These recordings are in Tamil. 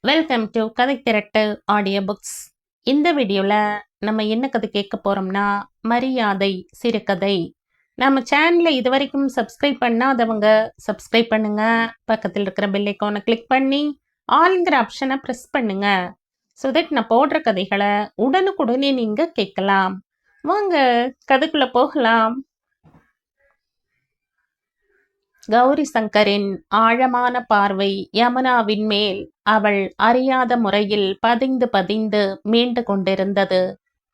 வெல்கம் டு கதை திரட்டு ஆடியோ புக்ஸ். இந்த வீடியோவில் நம்ம என்ன கதை கேட்க போகிறோம்னா மரியாதை சிறுகதை. நம்ம சேனலை இது வரைக்கும் சப்ஸ்கிரைப் பண்ணாதவங்க சப்ஸ்கிரைப் பண்ணுங்க. பக்கத்தில் இருக்கிற பெல் ஐக்கானை கிளிக் பண்ணி ஆல்ங்கிற ஆப்ஷனை ப்ரெஸ் பண்ணுங்க. ஸோ தட் நான் போடுற கதைகளை உடனுக்குடனே நீங்கள் கேட்கலாம். வாங்க கதைக்குள்ளே போகலாம். கௌரி சங்கரின் ஆழமான பார்வை யமுனாவின் மேல் அவள் அறியாத முறையில் பதிந்து பதிந்து மீண்டு கொண்டிருந்தது.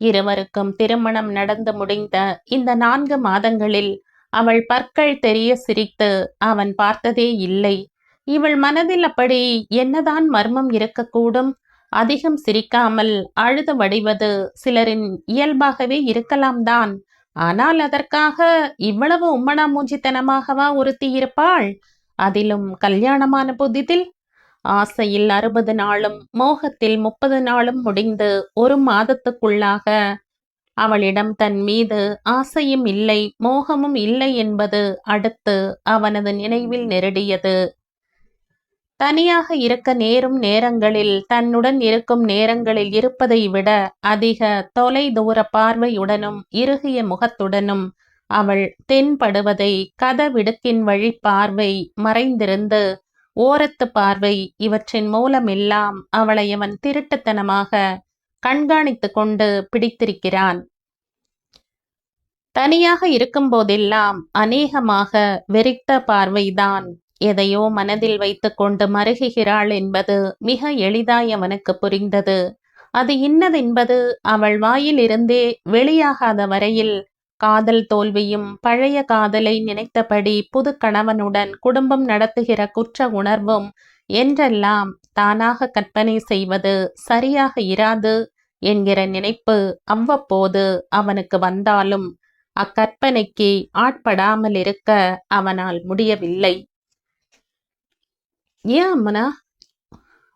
இருவருக்கும் திருமணம் நடந்து முடிந்த இந்த 4 மாதங்களில் அவள் பற்கள் தெரிய சிரித்து அவன் பார்த்ததே இல்லை. இவள் மனதில் அப்படி என்னதான் மர்மம் இருக்கக்கூடும்? அதிகம் சிரிக்காமல் அழுது வடிவது சிலரின் இயல்பாகவே இருக்கலாம் தான். ஆனால் அதற்காக இவ்வளவு உம்மனா மூஞ்சித்தனமாகவா ஒருத்தி இருப்பாள்? அதிலும் கல்யாணமான புதிதில். ஆசையில் 60 நாளும் மோகத்தில் 30 நாளும் முடிந்து 1 மாதத்துக்குள்ளாக அவளிடம் தன் மீது ஆசையும் இல்லை மோகமும் இல்லை என்பது அடுத்து அவனது நினைவில் நெருடியது. தனியாக இருக்க நேரும் நேரங்களில் தன்னுடன் இருக்கும் நேரங்களில் இருப்பதை விட அதிக தொலை தூர பார்வையுடனும் இறுகிய முகத்துடனும் அவள் தென்படுவதை கதவிடுக்கின் வழி பார்வை, மறைந்திருந்து ஓரத்து பார்வை, இவற்றின் மூலமெல்லாம் அவளை அவன் திருட்டுத்தனமாக கண்காணித்து கொண்டு பிடித்திருக்கிறான். தனியாக இருக்கும் போதெல்லாம் அநேகமாக வெறித்த பார்வைதான். எதையோ மனதில் வைத்து கொண்டு மருகுகிறாள் என்பது மிக எளிதாய் அவனுக்கு புரிந்தது. அது இன்னதென்பது அவள் வாயில் இருந்தே வெளியாகாத வரையில் காதல் தோல்வியும் பழைய காதலை நினைத்தபடி புது கணவனுடன் குடும்பம் நடத்துகிற குற்ற உணர்வும் என்றெல்லாம் தானாக கற்பனை செய்வது சரியாக இராது என்கிற நினைப்பு அவ்வப்போது அவனுக்கு வந்தாலும் அக்கற்பனைக்கு ஆட்படாமல் இருக்க அவனால் முடியவில்லை. ஏன் அம்மனா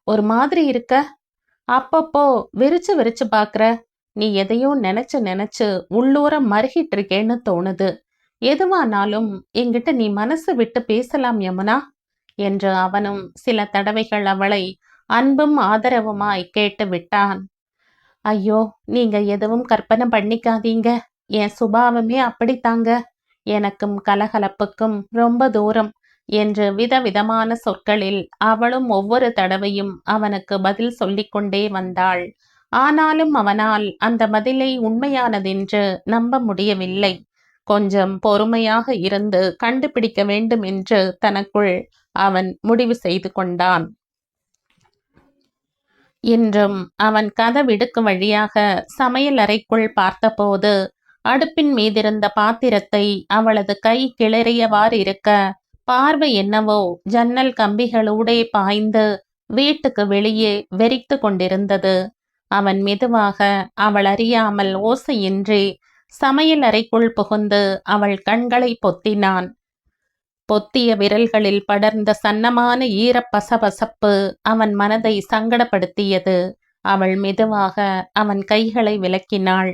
ஒரு மாதிரி இருக்க? அப்பப்போ விரிச்சு விரிச்சு பாக்குற. நீ எதையோ நினைச்சு உள்ளூர மருகிட்டு இருக்கேன்னு தோணுது. எதுவானாலும் என்கிட்ட நீ மனசு விட்டு பேசலாம் யமுனா என்று அவனும் சில தடவைகள் அவளை அன்பும் ஆதரவுமாய் கேட்டு விட்டான். ஐயோ, நீங்க எதுவும் கற்பனை பண்ணிக்காதீங்க. என் சுபாவமே அப்படித்தாங்க. எனக்கும் கலகலப்புக்கும் ரொம்ப தூரம் என்று விதவிதமான சொற்களில் அவளும் ஒவ்வொரு தடவையும் அவனுக்கு பதில் சொல்லிக்கொண்டே வந்தாள். ஆனாலும் அவனால் அந்த பதிலை உண்மையானதென்று நம்ப முடியவில்லை. கொஞ்சம் பொறுமையாக இருந்து கண்டுபிடிக்க வேண்டும் என்று தனக்குள் அவன் முடிவு செய்து கொண்டான். இன்றும் அவன் கதவிடுக்கு வழியாக சமையல் அறைக்குள் பார்த்தபோது அடுப்பின் மீதிருந்த பாத்திரத்தை அவளது கை கிளறியவாறு இருக்க பார்வை என்னவோ ஜன்னல் கம்பிகளூடே பாய்ந்து வீட்டுக்கு வெளியே வெறித்து கொண்டிருந்தது. அவன் மெதுவாக அவள் அறியாமல் ஓசையின்றி சமையல் அறைக்குள் புகுந்து அவள் கண்களை பொத்தினான். பொத்திய விரல்களில் படர்ந்த சன்னமான ஈரப்பசபசப்பு அவன் மனதை சங்கடப்படுத்தியது. அவள் மெதுவாக அவன் கைகளை விலக்கினாள்.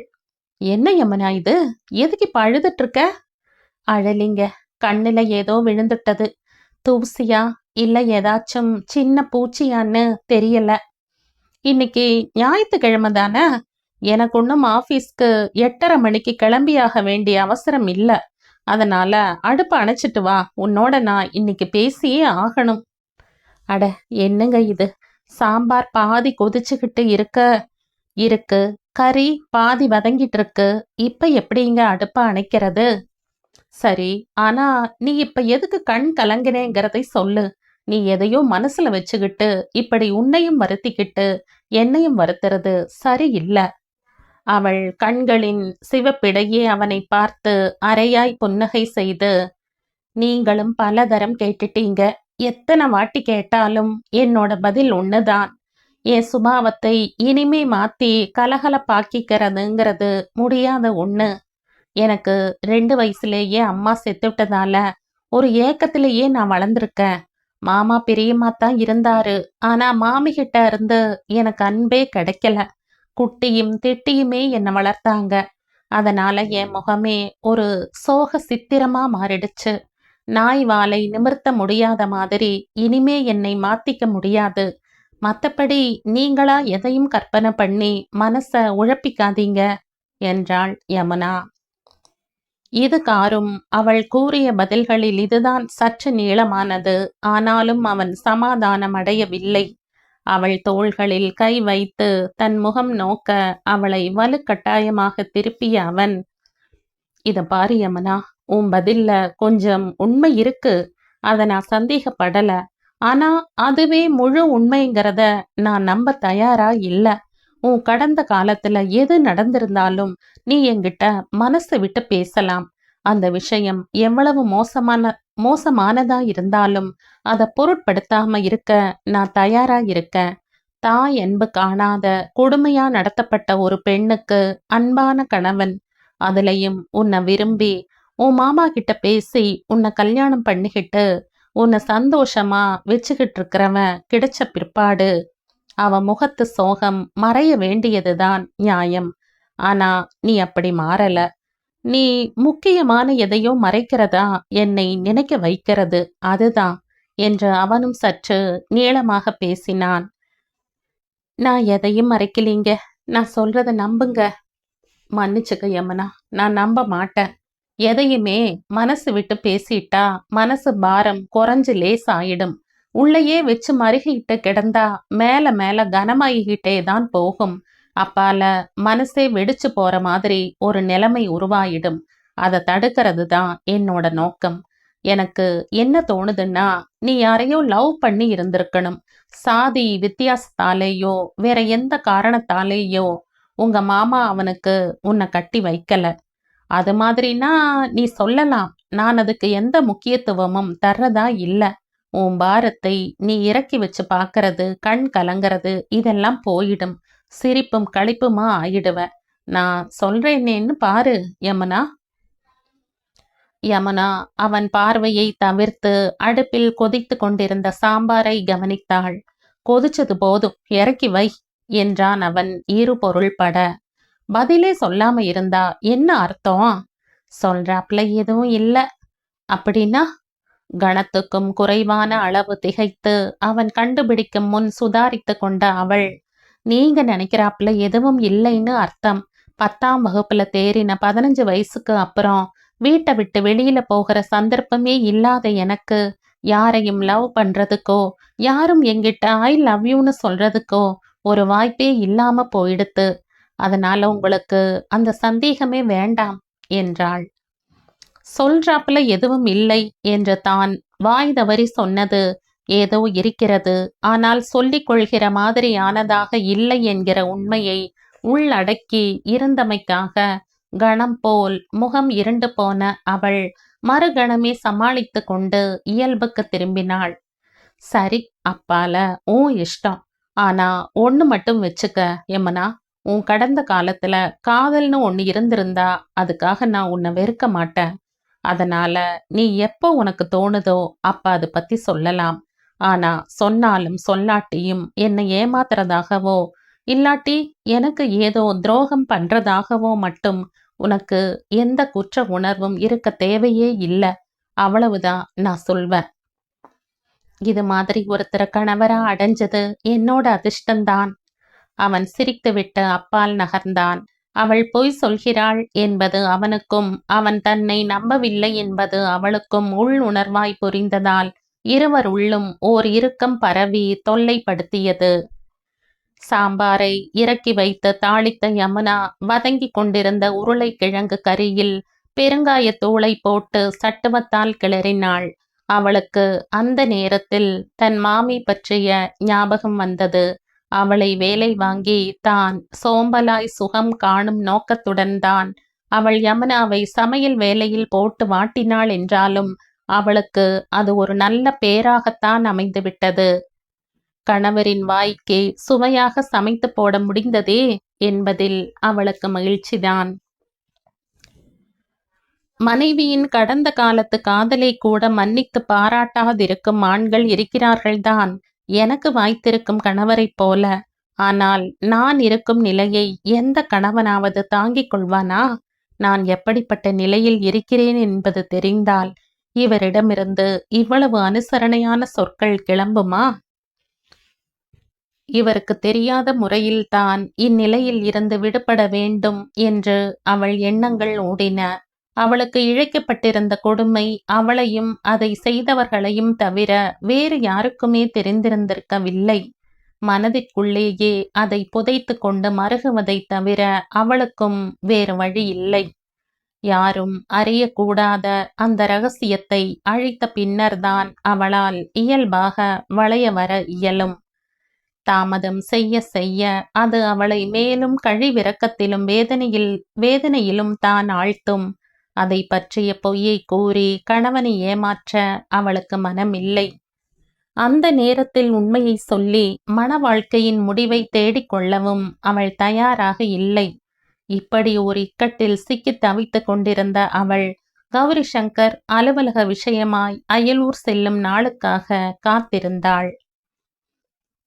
என்ன யமுனா இது? எதுக்கு இப்ப அழுதுட்டு இருக்க? அழலிங்க, கண்ணுல ஏதோ விழுந்துட்டது. தூசியா இல்ல ஏதாச்சும் சின்ன பூச்சியான்னு தெரியல. இன்னைக்கு ஞாயிற்றுக்கிழமை தானே. எனக்கு ஒன்றும் ஆஃபீஸ்க்கு 8:30 மணிக்கு கிளம்பியாக வேண்டிய அவசரம் இல்லை. அதனால அடுப்பை அணைச்சிட்டு வா. உன்னோட நான் இன்னைக்கு பேசியே ஆகணும். அட என்னங்க இது? சாம்பார் பாதி கொதிச்சுக்கிட்டு இருக்கு, கறி பாதி வதங்கிட்டு இருக்கு. இப்ப எப்படிங்க அடுப்பை அணைக்கிறது? சரி, ஆனா நீ இப்ப எதுக்கு கண் கலங்கினேங்கிறதை சொல்லு. நீ எதையோ மனசுல வச்சுக்கிட்டு இப்படி உன்னையும் வருத்திக்கிட்டு என்னையும் வருத்துறது சரியில்லை. அவள் கண்களின் சிவப்பிடையே அவனை பார்த்து அரையாய் புன்னகை செய்து, நீங்களும் பலதரம் கேட்டுட்டீங்க. எத்தனை வாட்டி கேட்டாலும் என்னோட பதில் ஒண்ணுதான். என் சுபாவத்தை இனிமே மாத்தி கலகலப்பாக்கிக்கிறதுங்கிறது முடியாத ஒண்ணு. எனக்கு 2 வயசுலேயே அம்மா செத்துவிட்டதால ஒரு ஏக்கத்திலேயே நான் வளர்ந்துருக்கேன். மாமா பிரியமாத்தான் இருந்தாரு. ஆனா மாமி கிட்ட இருந்து எனக்கு அன்பே கிடைக்கல. குட்டியும் திட்டியுமே என்னை வளர்த்தாங்க. அதனால என் முகமே ஒரு சோக சித்திரமா மாறிடுச்சு. நாய் வாலை நிமிர்த்த முடியாத மாதிரி இனிமே என்னை மாத்திக்க முடியாது. மத்தபடி நீங்களா எதையும் கற்பனை பண்ணி மனச உழப்பிக்காதீங்க என்றாள் யமுனா. இதுகாறும் அவள் கூறிய பதில்களில் இதுதான் சற்று நீளமானது. ஆனாலும் அவன் சமாதானம் அடையவில்லை. அவள் தோள்களில் கை வைத்து தன் முகம் நோக்க அவளை வலுக்கட்டாயமாக திருப்பிய அவன், இத பாரு யமுனா, உன் பதில்ல கொஞ்சம் உண்மை இருக்கு. அத நான் சந்தேகப்படல. ஆனா அதுவே முழு உண்மைங்கிறத நான் நம்ப தயாரா இல்ல. உன் கடந்த காலத்துல எது நடந்திருந்தாலும் நீ என்கிட்ட மனசு விட்டு பேசலாம். அந்த விஷயம் எவ்வளவு மோசமானதா இருந்தாலும் அதை பொருட்படுத்தாம இருக்க நான் தயாரா இருக்கேன். தாய் அன்பு காணாத கொடுமையா நடத்தப்பட்ட ஒரு பெண்ணுக்கு அன்பான கணவன், அதுலயும் உன்னை விரும்பி உன் மாமா கிட்ட பேசி உன்னை கல்யாணம் பண்ணிக்கிட்டு உன்னை சந்தோஷமா வச்சுக்கிட்டு இருக்கிறவன் கிடைச்ச பிற்பாடு அவன் முகத்து சோகம் மறைய வேண்டியதுதான் நியாயம். ஆனா நீ அப்படி மாறல. நீ முக்கியமான எதையோ மறைக்கிறதா என்னை நினைக்க வைக்கிறது, அதுதான் என்று அவனும் சற்று நீளமாக பேசினான். நான் எதையும் மறைக்கலீங்க. நான் சொல்றத நம்புங்க. மன்னிச்சுக்க யமுனா, நான் நம்ப மாட்டேன். எதையுமே மனசு விட்டு பேசிட்டா மனசு பாரம் குறைஞ்சு லேசாயிடும். உள்ளேயே வச்சு மருகிட்டு கிடந்தா மேல மேல கனமாயிக்கிட்டே தான் போகும். அப்பால மனசே வெடிச்சு போற மாதிரி ஒரு நிலைமை உருவாயிடும். அதை தடுக்கிறது தான் என்னோட நோக்கம். எனக்கு என்ன தோணுதுன்னா, நீ யாரையோ லவ் பண்ணி இருந்திருக்கணும். சாதி வித்தியாசத்தாலேயோ வேற எந்த காரணத்தாலேயோ உங்க மாமா அவனுக்கு உன்னை கட்டி வைக்கல. அது மாதிரினா நீ சொல்லலாம். நான் அதுக்கு எந்த முக்கியத்துவமும் தர்றதா இல்ல. உன் பாரத்தை நீ இறக்கி வச்சு பார்க்கறது, கண் கலங்கிறது இதெல்லாம் போயிடும். சிரிப்பும் களிப்புமா ஆயிடுவ. நான் சொல்றேனேன்னு பாரு யமுனா. யமுனா அவன் பார்வையை தவிர்த்து அடுப்பில் கொதித்து கொண்டிருந்த சாம்பாரை கவனித்தாள். கொதிச்சது போதும், இறக்கி வை என்றான் அவன் இரு பொருள்பட. பதிலே சொல்லாம இருந்தா என்ன அர்த்தம்? சொல்றாப்ல எதுவும் இல்ல. அப்படின்னா? கணத்துக்கும் குறைவான அளவு திகைத்து அவன் கண்டுபிடிக்கும் முன் சுதாரித்து கொண்ட அவள், நீங்க நினைக்கிறாப்ல எதுவும் இல்லைன்னு அர்த்தம். 10ஆம் வகுப்புல தேறின 15 வயசுக்கு அப்புறம் வீட்டை விட்டு வெளியில போகிற சந்தர்ப்பமே இல்லாத எனக்கு யாரையும் லவ் பண்றதுக்கோ யாரும் எங்கிட்ட ஐ லவ் யூன்னு சொல்றதுக்கோ ஒரு வாய்ப்பே இல்லாம போயிடுத்து. அதனால உங்களுக்கு அந்த சந்தேகமே வேண்டாம் என்றாள். சொல்றாப்புல எதுவும் இல்லை என்று தான் வாய் தவறி சொன்னது ஏதோ இருக்கிறது. ஆனால் சொல்லிக் கொள்கிற மாதிரியானதாக இல்லை என்கிற உண்மையை உள்ளடக்கி இருந்தமைக்காக கணம் போல் முகம் இருண்டு போன அவள் மறுகணமே சமாளித்து கொண்டு இயல்புக்கு திரும்பினாள். சரி அப்பால உன் இஷ்டம். ஆனா ஒண்ணு மட்டும் வச்சுக்க யமுனா, உன் கடந்த காலத்துல காதல்னு ஒண்ணு இருந்திருந்தா அதுக்காக நான் உன்னை வெறுக்க மாட்டேன். அதனால நீ எப்போ உனக்கு தோணுதோ அப்ப அதை பத்தி சொல்லலாம். ஆனா சொன்னாலும் சொல்லாட்டியும் என்னை ஏமாத்துறதாகவோ இல்லாட்டி எனக்கு ஏதோ துரோகம் பண்றதாகவோ மட்டும் உனக்கு எந்த குற்ற உணர்வும் இருக்க தேவையே இல்லை. அவ்வளவுதான் நான் சொல்வேன். இது மாதிரி ஒருத்தரை கணவரா அடைஞ்சது என்னோட அதிர்ஷ்டந்தான். அவன் சிரித்துவிட்டு அப்பால் நகர்ந்தான். அவள் பொய் சொல்கிறாள் என்பது அவனுக்கும் அவன் தன்னை நம்பவில்லை என்பது அவளுக்கும் உள் உணர்வாய் புரிந்ததால் இருவர் உள்ளும் ஓர் இறுக்கம் பரவி தொல்லைப்படுத்தியது. சாம்பாரை இறக்கி வைத்து தாளித்த யமுனா வதங்கி கொண்டிருந்த உருளைக்கிழங்கு கறியில் பெருங்காயத்தூளை போட்டு சட்டுவத்தால் கிளறினாள். அவளுக்கு அந்த நேரத்தில் தன் மாமி பற்றிய ஞாபகம் வந்தது. அவளை வேலை வாங்கி தான் சோம்பலாய் சுகம் காணும் நோக்கத்துடன் தான் அவள் யமுனாவை சமையல் வேலையில் போட்டு வாட்டினாள் என்றாலும் அவளுக்கு அது ஒரு நல்ல பேராகத்தான் அமைந்துவிட்டது. கணவரின் வாய்க்கே சுவையாக சமைத்து போட முடிந்ததே என்பதில் அவளுக்கு மகிழ்ச்சிதான். மனைவியின் கடந்த காலத்து காதலை கூட மன்னித்து பாராட்டாதிருக்கும் ஆண்கள் இருக்கிறார்கள்தான், எனக்கு வாய்த்திருக்கும் கணவரைப் போல. ஆனால் நான் இருக்கும் நிலையை எந்த கணவனாவது தாங்கிக் கொள்வானா? நான் எப்படிப்பட்ட நிலையில் இருக்கிறேன் என்பது தெரிந்தால் இவரிடமிருந்து இவ்வளவு அனுசரணையான சொற்கள் கிளம்புமா? இவருக்கு தெரியாத முறையில்தான் இந்நிலையில் இருந்து விடுபட வேண்டும் என்று அவள் எண்ணங்கள் ஓடின. அவளுக்கு இழைக்கப்பட்டிருந்த கொடுமை அவளையும் அதை செய்தவர்களையும் தவிர வேறு யாருக்குமே தெரிந்திருந்திருக்கவில்லை. மனதிற்குள்ளேயே அதை புதைத்து கொண்டு மருகுவதைத் தவிர அவளுக்கும் வேறு வழி இல்லை. யாரும் அறியக்கூடாத அந்த ரகசியத்தை அழித்த பின்னர்தான் அவளால் இயல்பாக வளைய வர இயலும். தாமதம் செய்ய செய்ய அது அவளை மேலும் கழிவிரக்கத்திலும் வேதனையிலும் தான் ஆழ்த்தும். அதை பற்றிய பொய்யை கூறி கணவனை ஏமாற்ற அவளுக்கு மனமில்லை. அந்த நேரத்தில் உண்மையை சொல்லி மன வாழ்க்கையின் முடிவை தேடிக்கொள்ளவும் அவள் தயாராக இல்லை. இப்படி ஒரு இக்கட்டில் சிக்கி தவித்துக் கொண்டிருந்த அவள் கௌரி சங்கர் அலுவலக விஷயமாய் அயலூர் செல்லும் நாளுக்காக காத்திருந்தாள்.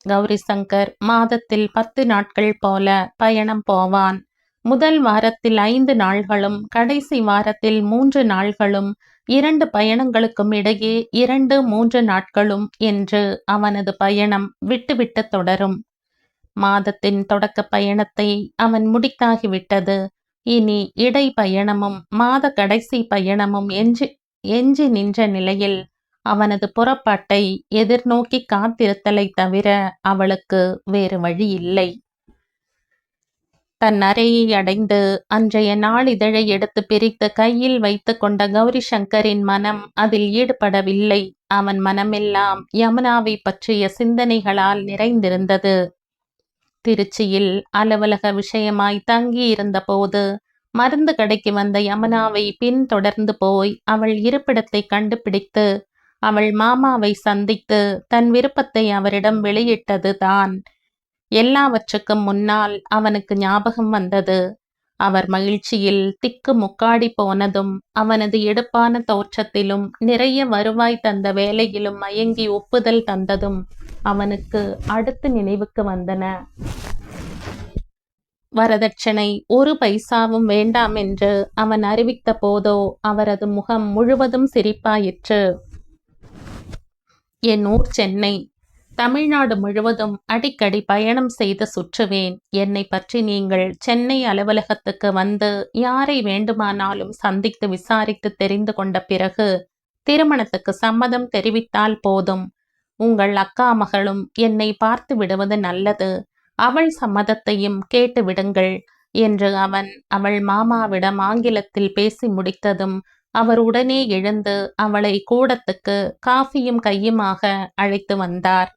கௌரி சங்கர் மாதத்தில் 10 நாட்கள் போல பயணம் போவான். முதல் வாரத்தில் 5 நாள்களும் கடைசி வாரத்தில் 3 நாள்களும் 2 பயணங்களுக்கும் இடையே 2-3 நாட்களும் என்று அவனது பயணம் விட்டு தொடரும். மாதத்தின் தொடக்க பயணத்தை அவன் முடித்தாகிவிட்டது. இனி இடை பயணமும் மாத கடைசி பயணமும் எஞ்சி நின்ற நிலையில் அவனது புறப்பாட்டை எதிர்நோக்கி காத்திருத்தலை தவிர அவளுக்கு வேறு வழி இல்லை. தன் அறையை அடைந்து அன்றைய நாளிதழை எடுத்து பிரித்து கையில் வைத்து கொண்ட கௌரி சங்கரின் மனம் அதில் ஈடுபடவில்லை. அவன் மனமெல்லாம் யமுனாவை பற்றிய சிந்தனைகளால் நிறைந்திருந்தது. திருச்சியில் அலுவலக விஷயமாய் தங்கி இருந்த போது மருந்து கடைக்கு வந்த யமுனாவை பின்தொடர்ந்து போய் அவள் இருப்பிடத்தை கண்டுபிடித்து அவள் மாமாவை சந்தித்து தன் விருப்பத்தை அவரிடம் வெளியிட்டது தான் எல்லாவற்றுக்கும் முன்னால் அவனுக்கு ஞாபகம் வந்தது. அவர் மகிழ்ச்சியில் திக்கு முக்காடி போனதும் அவனது எடுப்பான தோற்றத்திலும் நிறைய வருவாய் தந்த வேலையிலும் மயங்கி ஒப்புதல் தந்ததும் அவனுக்கு அடுத்து நினைவுக்கு வந்தன. வரதட்சணை 1 பைசாவும் வேண்டாம் என்று அவன் அறிவித்த போதோ அவரது முகம் முழுவதும் சிரிப்பாயிற்று. என் ஊர் சென்னை. தமிழ்நாடு முழுவதும் அடிக்கடி பயணம் செய்து சுற்றுவேன். என்னை பற்றி நீங்கள் சென்னை அலுவலகத்துக்கு வந்து யாரை வேண்டுமானாலும் சந்தித்து விசாரித்து தெரிந்து கொண்ட பிறகு திருமணத்துக்கு சம்மதம் தெரிவித்தால் போதும். உங்கள் அக்கா மகளும் என்னை பார்த்து விடுவது நல்லது. அவள் சம்மதத்தையும் கேட்டு விடுங்கள் என்று அவள் மாமாவிடம் ஆங்கிலத்தில் பேசி முடித்ததும் அவர் உடனே எழுந்து அவளை கூடத்துக்கு காஃபியும் கையுமாக அழைத்து வந்தார்.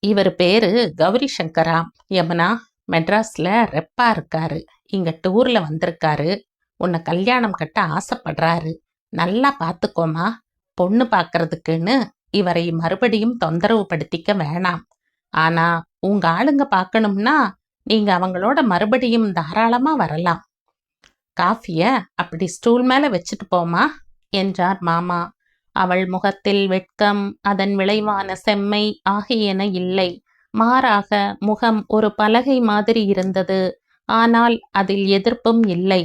இவர் பேரு கௌரி சங்கராம். யமுனா மெட்ராஸ்ல ரெப்பா இருக்காரு. இங்க டூர்ல வந்திருக்காரு. உன்னை கல்யாணம் கட்ட ஆசைப்படுறாரு. நல்லா பார்த்துக்கோமா. பொண்ணு பார்க்கறதுக்குன்னு இவரை மறுபடியும் தொந்தரவு படுத்திக்க வேணாம். ஆனா உங்க ஆளுங்க பார்க்கணும்னா நீங்க அவங்களோட மறுபடியும் தாராளமா வரலாம். காஃபிய அப்படி ஸ்டூல் மேல வச்சுட்டு போமா என்றார் மாமா. அவள் முகத்தில் வெட்கம், அதன் விளைவான செம்மை ஆகியன இல்லை. மாறாக முகம் ஒரு பலகை மாதிரி இருந்தது. ஆனால் அதில் எதிர்ப்பும் இல்லை.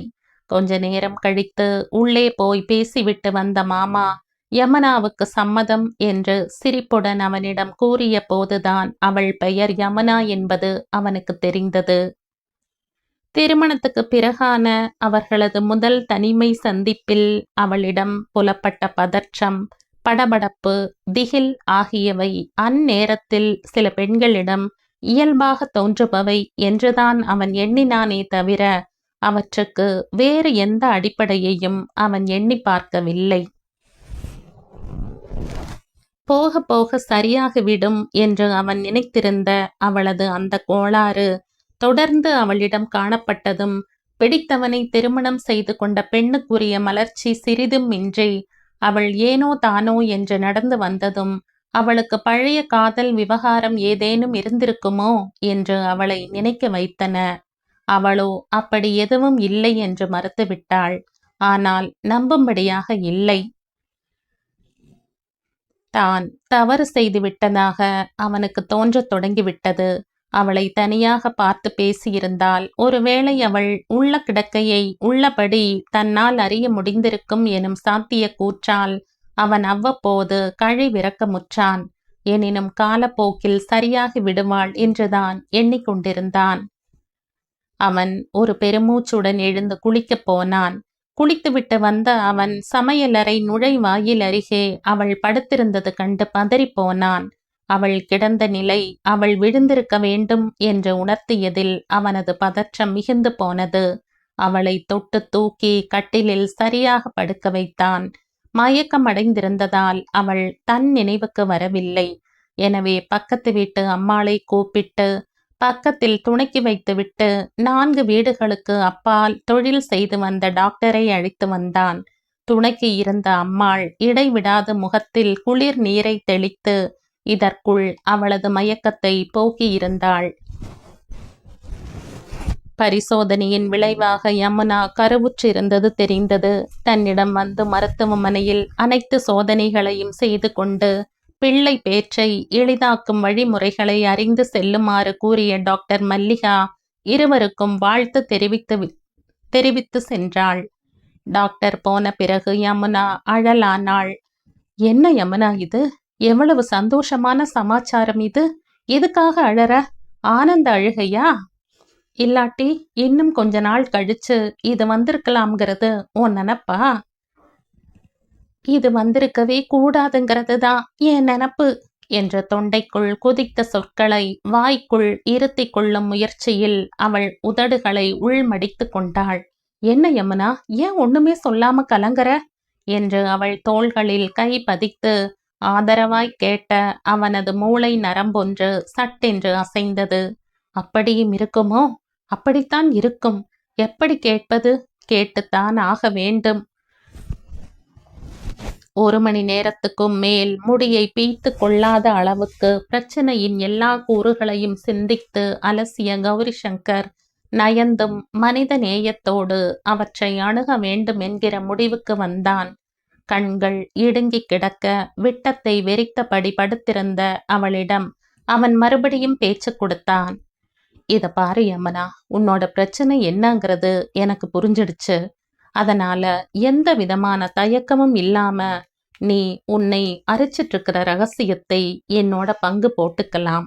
கொஞ்ச நேரம் கழித்து உள்ளே போய் பேசிவிட்டு வந்த மாமா யமுனாவுக்கு சம்மதம் என்று சிரிப்புடன் அவனிடம் கூறிய போதுதான் அவள் பெயர் யமுனா என்பது அவனுக்கு தெரிந்தது. திருமணத்துக்கு பிறகான அவர்களது முதல் தனிமை சந்திப்பில் அவளிடம் புலப்பட்ட பதற்றம், படபடப்பு, திகில் ஆகியவை அந்நேரத்தில் சில பெண்களிடம் இயல்பாக தோன்றுபவை என்றுதான் அவன் எண்ணினானே தவிர அவற்றுக்கு வேறு எந்த அடிப்படையையும் அவன் எண்ணி பார்க்கவில்லை. போக போக சரியாகிவிடும் என்று அவன் நினைத்திருந்த அவளது அந்த கோளாறு தொடர்ந்து அவளிடம் காணப்பட்டதும் பிடித்தவனை திருமணம் செய்து கொண்ட பெண்ணுக்குரிய மலர்ச்சி சிறிதும் இன்றி அவள் ஏனோ தானோ என்று நடந்து வந்ததும் அவளுக்கு பழைய காதல் விவகாரம் ஏதேனும் இருந்திருக்குமோ என்று அவளை நினைக்க வைத்தன. அவளோ அப்படி எதுவும் இல்லை என்று மறுத்துவிட்டாள். ஆனால் நம்பும்படியாக இல்லை. தான் தவறு செய்து விட்டதாக அவனுக்கு தோன்றத் தொடங்கிவிட்டது. அவளை தனியாக பார்த்து பேசியிருந்தால் ஒருவேளை அவள் உள்ள கிடக்கையை உள்ளபடி தன்னால் அறிய முடிந்திருக்கும் எனும் சாத்திய கூற்றால் அவன் அவ்வப்போது கழிவிறக்கமுற்றான். எனினும் காலப்போக்கில் சரியாகி விடுவாள் என்றுதான் எண்ணிக்கொண்டிருந்தான். அவன் ஒரு பெருமூச்சுடன் எழுந்து குளிக்கப் போனான். குளித்துவிட்டு வந்த அவன் சமையலறை நுழைவாயில் அருகே அவள் படுத்திருந்தது கண்டு பதறிப்போனான். அவள் கிடந்த நிலை அவள் விழுந்திருக்க வேண்டும் என்று உணர்த்தியதில் அவனது பதற்றம் மிகுந்து போனது. அவளை தொட்டு தூக்கி கட்டிலில் சரியாக படுக்க வைத்தான். மயக்கம் அடைந்திருந்ததால் அவள் தன் நினைவுக்கு வரவில்லை. எனவே பக்கத்து வீட்டு அம்மாளை கூப்பிட்டு பக்கத்தில் துணைக்கு வைத்துவிட்டு 4 வீடுகளுக்கு அப்பால் தொழில் செய்து வந்த டாக்டரை அழைத்து வந்தான். துணைக்கு இருந்த அம்மாள் இடைவிடாது முகத்தில் குளிர் நீரை தெளித்து இதற்குள் அவளது மயக்கத்தை போக்கியிருந்தாள். பரிசோதனையின் விளைவாக யமுனா கருவுற்றிருந்தது தெரிந்தது. தன்னிடம் வந்து மருத்துவமனையில் அனைத்து சோதனைகளையும் செய்து கொண்டு பிள்ளை பேற்றை எளிதாக்கும் வழிமுறைகளை அறிந்து செல்லுமாறு கூறிய டாக்டர் மல்லிகா இருவருக்கும் வாழ்த்து தெரிவித்து சென்றாள். டாக்டர் போன பிறகு யமுனா அழலானாள். என்ன யமுனா இது? எவ்வளவு சந்தோஷமான சமாச்சாரம் இது! எதுக்காக அழற? ஆனந்த அழுகையா? இல்லாட்டி இன்னும் கொஞ்ச நாள் கழிச்சு இது வந்திருக்கலாம்ங்கிறது உன் நினப்பா? இது வந்திருக்கவே கூடாதுங்கிறது தான் என் நினப்பு என்ற தொண்டைக்குள் குதித்த சொற்களை வாய்க்குள் இருத்தி கொள்ளும் முயற்சியில் அவள் உதடுகளை உள்மடித்து கொண்டாள். என்ன யமுனா, ஏன் ஒண்ணுமே சொல்லாம கலங்கற என்று அவள் தோள்களில் கை பதித்து ஆதரவாய் கேட்ட அவனது மூளை நரம்பொன்று சட்டென்று அசைந்தது. அப்படியும் இருக்குமோ? அப்படித்தான் இருக்கும். எப்படி கேட்பது? கேட்டுத்தான் ஆக வேண்டும். 1 மணி நேரத்துக்கும் மேல் முடியை பீய்த்து கொள்ளாத அளவுக்கு பிரச்சனையின் எல்லா கூறுகளையும் சிந்தித்து அலசிய கௌரி சங்கர் நயந்தும் மனித நேயத்தோடு அவற்றை அணுக வேண்டும் என்கிற முடிவுக்கு வந்தான். கண்கள் இடுங்கி கிடக்க விட்டத்தை வெறித்தபடி படுத்திருந்த அவளிடம் அவன் மறுபடியும் பேச்சு கொடுத்தான். இத பாரு யமுனா, உன்னோட பிரச்சனை என்னங்கிறது எனக்கு புரிஞ்சிடுச்சு. அதனால எந்த விதமான தயக்கமும் இல்லாம நீ உன்னை அரைச்சிட்டு இருக்கிற ரகசியத்தை என்னோட பங்கு போட்டுக்கலாம்.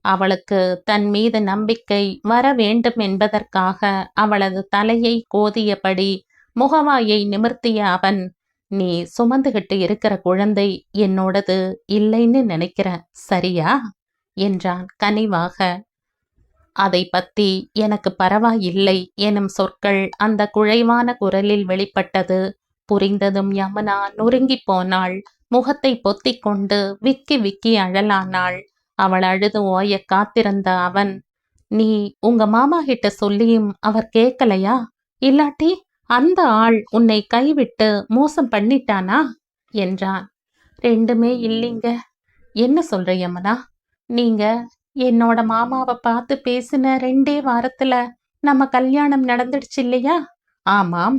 அவளுக்கு தன் மீது நம்பிக்கை வர வேண்டும் என்பதற்காக அவளது தலையை கோதியபடி முகவாயை நிமிர்த்திய அவன், நீ சுமந்துகிட்டு இருக்கிற குழந்தை என்னோடது இல்லைன்னு நினைக்கிற, சரியா என்றான் கனிவாக. அதை பத்தி எனக்கு பரவாயில்லை எனும் சொற்கள் அந்த குழைவான குரலில் வெளிப்பட்டது. புரிந்ததும் யமுனா நொறுங்கி போனாள். முகத்தை பொத்திக் கொண்டு விக்கி விக்கி அழலானாள். அவள் அழுது ஓய காத்திருந்த அவன், நீ உங்க மாமா கிட்ட சொல்லியும் அவர் கேட்கலையா? இல்லாட்டி அந்த ஆள் உன்னை கைவிட்டு மோசம் பண்ணிட்டானா என்றான். ரெண்டுமே இல்லைங்க. என்ன சொல்ற யமுனா? நீங்க என்னோட மாமாவை பார்த்து பேசின 2 வாரத்துல நம்ம கல்யாணம் நடந்துடுச்சு இல்லையா? ஆமாம்.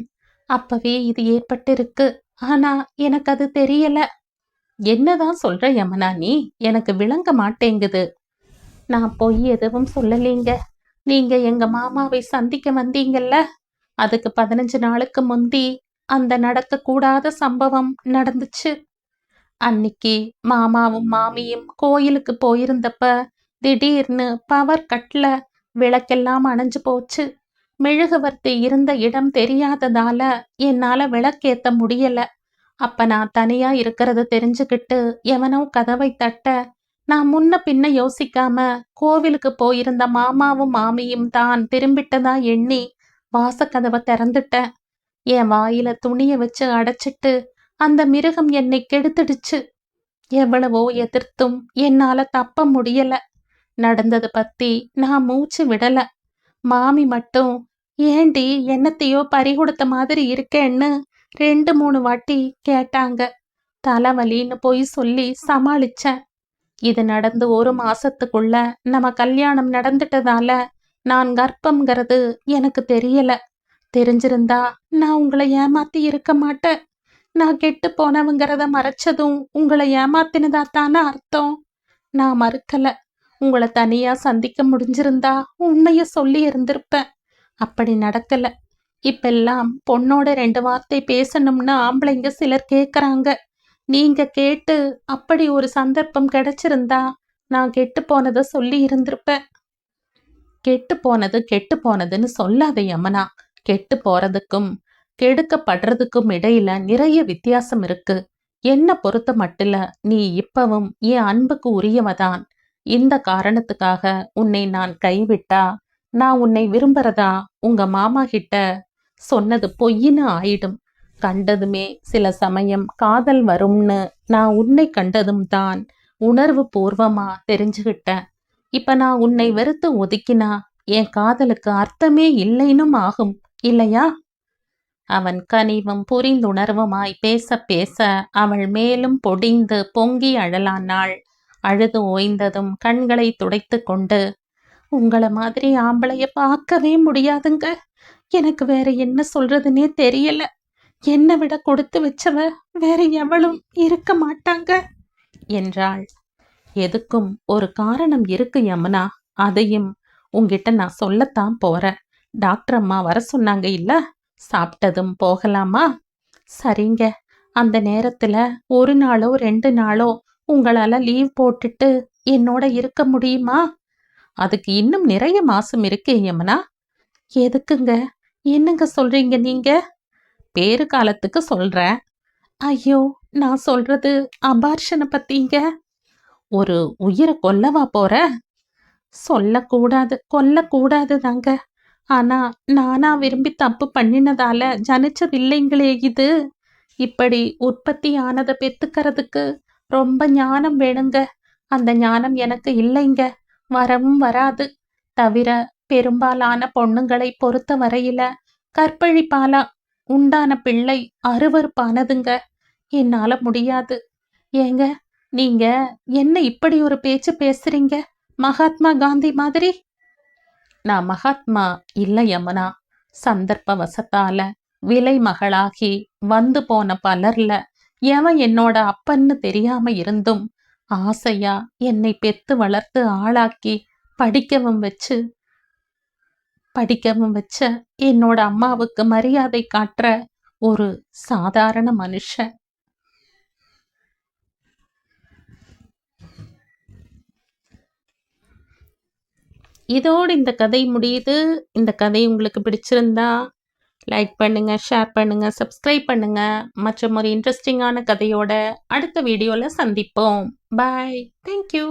அப்பவே இது ஏற்பட்டிருக்கு. ஆனா எனக்கு அது தெரியல. என்னதான் சொல்ற யமுனா நீ? எனக்கு விளங்க மாட்டேங்குது. நான் பொய் எதுவும் சொல்லலீங்க. நீங்க எங்க மாமாவை சந்திக்க வந்தீங்கல்ல, அதுக்கு 15 நாளுக்கு முந்தி அந்த நடக்கக்கூடாத சம்பவம் நடந்துச்சு. அன்னிக்கு மாமாவும் மாமியும் கோயிலுக்கு போயிருந்தப்ப திடீர்னு பவர் கட்ல விளக்கெல்லாம் அணைஞ்சு போச்சு. மெழுகுவர்த்தி இருந்த இடம் தெரியாததால என்னால விளக்கேத்த முடியல. அப்ப நான் தனியா இருக்கிறத தெரிஞ்சுக்கிட்டு எவனோ கதவை தட்ட, நான் முன்ன பின்ன யோசிக்காம கோவிலுக்கு போயிருந்த மாமாவும் மாமியும் தான் திரும்பிட்டதா எண்ணி வாசக்கதவை திறந்துட்டேன். என் வாயில துணிய வச்சு அடைச்சிட்டு அந்த மிருகம் என்னை கெடுத்துடுச்சு. எவ்வளவோ எதிர்த்தும் என்னால தப்ப முடியல. நடந்தது பத்தி நான் மூச்சு விடல. மாமி மட்டும், ஏண்டி என்னத்தையோ பறிகொடுத்த மாதிரி இருக்கேன்னு 2-3 வாட்டி கேட்டாங்க. தலைவலின்னு பொய் சொல்லி சமாளிச்சேன். இது நடந்து 1 மாசத்துக்குள்ள நம்ம கல்யாணம் நடந்துட்டதால நான் கர்ப்பம்ங்கிறது எனக்கு தெரியல. தெரிஞ்சிருந்தா நான் உங்களை ஏமாத்தி இருக்க மாட்டேன். நான் கெட்டு போனவங்கிறத மறைச்சதும் உங்களை ஏமாத்தினதா தானே அர்த்தம். நான் மறுக்கல. உங்களை தனியா சந்திக்க முடிஞ்சிருந்தா உண்மைய சொல்லி இருந்திருப்பேன். அப்படி நடக்கல. இப்பெல்லாம் பொண்ணோட 2 வார்த்தை பேசணும்னு ஆம்பளைங்க சிலர் கேட்கறாங்க. நீங்க கேட்டு அப்படி ஒரு சந்தர்ப்பம் கிடைச்சிருந்தா நான் கெட்டு போனதை சொல்லி இருந்திருப்பேன். கெட்டு போனது கெட்டு போனதுன்னு சொல்லாத யமுனா. கெட்டு போறதுக்கும் கெடுக்கப்படுறதுக்கும் இடையில நிறைய வித்தியாசம் இருக்கு. என்ன பொறுத்த மட்டுல நீ இப்பவும் என் அன்புக்கு உரியவதான். இந்த காரணத்துக்காக உன்னை நான் கைவிட்டா நான் உன்னை விரும்புறதா உங்க மாமா கிட்ட சொன்னது பொய்ன்னு ஆயிடும். கண்டதுமே சில சமயம் காதல் வரும்னு நான் உன்னை கண்டதும் தான் உணர்வு பூர்வமா தெரிஞ்சுக்கிட்டேன். இப்ப நான் உன்னை வெறுத்து ஒதுக்கினா என் காதலுக்கு அர்த்தமே இல்லைன்னும் ஆகும் இல்லையா? அவன் கனிவும் புரிந்துணர்வுமாய் பேச பேச அவள் மேலும் பொடிந்து பொங்கி அழலானாள். அழுது ஓய்ந்ததும் கண்களை துடைத்து கொண்டு, உங்கள மாதிரி ஆம்பளைய பார்க்கவே முடியாதுங்க. எனக்கு வேற என்ன சொல்றதுன்னே தெரியல. என்னை விட கொடுத்து வச்சவ வேற எவளும் இருக்க மாட்டாங்க என்றாள். எதுக்கும் ஒரு காரணம் இருக்கு யமுனா. அதையும் உங்கிட்ட நான் சொல்லத்தான் போறேன். டாக்டர் அம்மா வர சொன்னாங்க இல்ல? சாப்பிட்டதும் போகலாமா? சரிங்க. அந்த நேரத்துல 1 நாளோ 2 நாளோ உங்களால லீவ் போட்டுட்டு என்னோட இருக்க முடியுமா? அதுக்கு இன்னும் நிறைய மாசம் இருக்கு யமுனா. எதுக்குங்க? என்னங்க சொல்றீங்க நீங்க? பேறு காலத்துக்கு சொல்றேன். ஐயோ, நான் சொல்றது அபார்ஷனை பத்திங்க. ஒரு உயிரை கொல்லவா போற? சொல்லக்கூடாது, கொல்லக்கூடாது தாங்க. ஆனா நானா விரும்பி தப்பு பண்ணினதால ஜனிச்சது இல்லைங்களே இது. இப்படி உற்பத்தி ஆனதை பெத்துக்கிறதுக்கு ரொம்ப ஞானம் வேணுங்க. அந்த ஞானம் எனக்கு இல்லைங்க, வரவும் வராது. தவிர பெரும்பாலான பொண்ணுங்களை பொறுத்த வரையில கற்பழிப்பாலா உண்டான பிள்ளை அருவருப்பானதுங்க. என்னால முடியாது. ஏங்க, நீங்க என்ன இப்படி ஒரு பேச்சு பேசுறீங்க? மகாத்மா காந்தி மாதிரி. நான் மகாத்மா இல்ல யமுனா. சந்தர்ப்ப வசத்தால விலை மகளாகி வந்து போன பலர்ல எவன் என்னோட அப்பன்னு தெரியாம இருந்தும் ஆசையா என்னை பெத்து வளர்த்து ஆளாக்கி படிக்கவும் வச்ச என்னோட அம்மாவுக்கு மரியாதை காட்டுற ஒரு சாதாரண மனுஷன். இதோடு இந்த கதை முடியுது. இந்த கதை உங்களுக்கு பிடிச்சிருந்தா லைக் பண்ணுங்க, ஷேர் பண்ணுங்க, சப்ஸ்கிரைப் பண்ணுங்க. மற்றும் ஒரு இன்ட்ரெஸ்டிங்கான கதையோட அடுத்த வீடியோல சந்திப்போம். பாய். தேங்க்யூ.